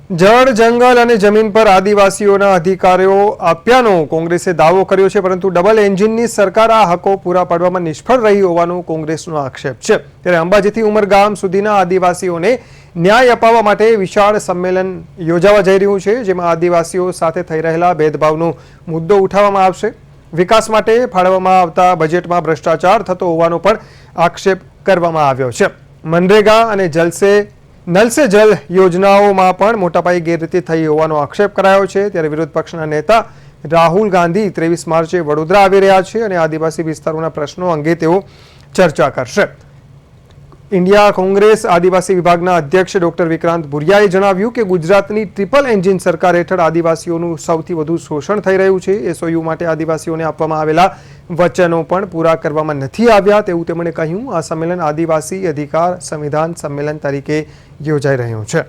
જળ જંગલ અને જમીન પર આદિવાસીઓના અધિકારો આપ્યાનો કોંગ્રેસે દાવો કર્યો છે, પરંતુ ડબલ એન્જિનની સરકાર આ હકો પૂરા પાડવામાં નિષ્ફળ રહી હોવાનો કોંગ્રેસનો આક્ષેપ છે। ત્યારે અંબાજીથી ઉમરગામ સુધીના આદિવાસીઓને ન્યાય અપાવવા માટે વિશાળ સંમેલન યોજાવા જઈ રહ્યું છે, જેમાં આદિવાસીઓ સાથે થઈ રહેલા ભેદભાવનો મુદ્દો ઉઠાવવામાં આવશે। વિકાસ માટે ફાળવવામાં આવતા બજેટમાં ભ્રષ્ટાચાર થતો હોવાનો પણ આક્ષેપ કરવામાં આવ્યો છે। મનરેગા અને નલ સે જલ યોજનાઓમાં પણ મોટા પાયે ગેરરીતિ થઈ હોવાનો આક્ષેપ કરાયો છે। ત્યારે વિરોધ પક્ષના નેતા રાહુલ ગાંધી 23 માર્ચે વડોદરા આવી રહ્યા છે અને આદિવાસી વિસ્તારોના પ્રશ્નો અંગે તેઓ ચર્ચા કરશે। ઇન્ડિયા કોંગ્રેસ આદિવાસી વિભાગના અધ્યક્ષ ડોક્ટર વિક્રાંત ભુરિયાએ જણાવ્યું કે ગુજરાતની ટ્રિપલ એન્જિન સરકાર હેઠળ આદિવાસીઓનું સૌથી વધુ શોષણ થઈ રહ્યું છે। એસઓયુ માટે આદિવાસીઓને આપવામાં આવેલા વચનો પણ પૂરા કરવામાં નથી આવ્યા તેવું તેમણે કહ્યું। આ સંમેલન આદિવાસી અધિકાર સંવિધાન સંમેલન તરીકે યોજાઈ રહ્યું છે।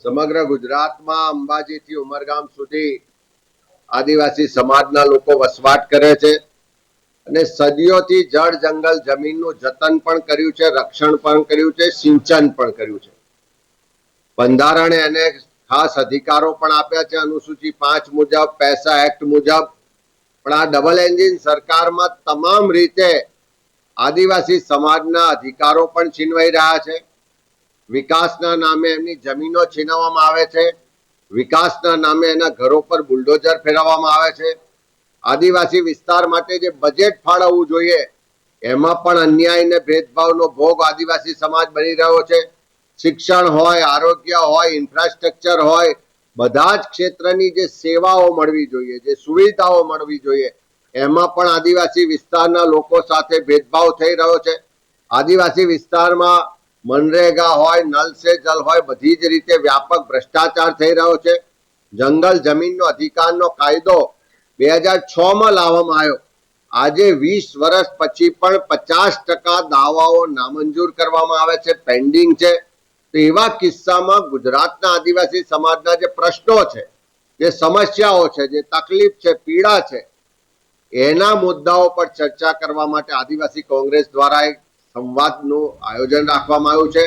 સમગ્ર ગુજરાતમાં અંબાજીથી ઉમરગામ સુધી આદિવાસી સમાજના લોકો વસવાટ કરે છે અને સદીઓથી જળ જંગલ જમીનનું જતન પણ કર્યું છે, રક્ષણ પણ કર્યું છે, સિંચન પણ કર્યું છે। બંધારણે એને ખાસ અધિકારો પણ આપ્યા છે અનુસૂચિ 5 મુજબ, પૈસા એક્ટ મુજબ। પણ આ ડબલ એન્જિન સરકારમાં તમામ રીતે આદિવાસી સમાજના અધિકારો પણ છીનવાઈ રહ્યા છે। વિકાસના નામે એમની જમીનો છીનવવામાં આવે છે, વિકાસના નામે એના ઘરો પર બુલડોઝર ફેરવવામાં આવે છે। આદિવાસી વિસ્તાર માટે જે બજેટ ફાળવવું જોઈએ એમાં પણ અન્યાય અને ભેદભાવનો ભોગ આદિવાસી સમાજ બની રહ્યો છે। શિક્ષણ હોય, આરોગ્ય હોય, ઇન્ફ્રાસ્ટ્રક્ચર હોય, બધા જ ક્ષેત્રની જે સેવાઓ મળવી જોઈએ, જે સુવિધાઓ મળવી જોઈએ એમાં પણ આદિવાસી વિસ્તારના લોકો સાથે ભેદભાવ થઈ રહ્યો છે। આદિવાસી વિસ્તારમાં મનરેગા હોય, નલ સે જલ હોય, બધી જ રીતે વ્યાપક ભ્રષ્ટાચાર થઈ રહ્યો છે। જંગલ જમીનનો અધિકારનો કાયદો 2006માં લાવવામાં આવ્યો। આજે 20 વર્ષ પછી પણ 50% દાવાઓ નામંજૂર કરવામાં આવે છે, પેન્ડિંગ છે। તો એવા કિસ્સામાં ગુજરાતના આદિવાસી સમાજના જે પ્રશ્નો છે, જે સમસ્યાઓ છે, જે તકલીફ છે, પીડા છે, એના મુદ્દાઓ પર ચર્ચા કરવા માટે આદિવાસી કોંગ્રેસ દ્વારા એક સંવાદનું આયોજન રાખવામાં આવ્યું છે।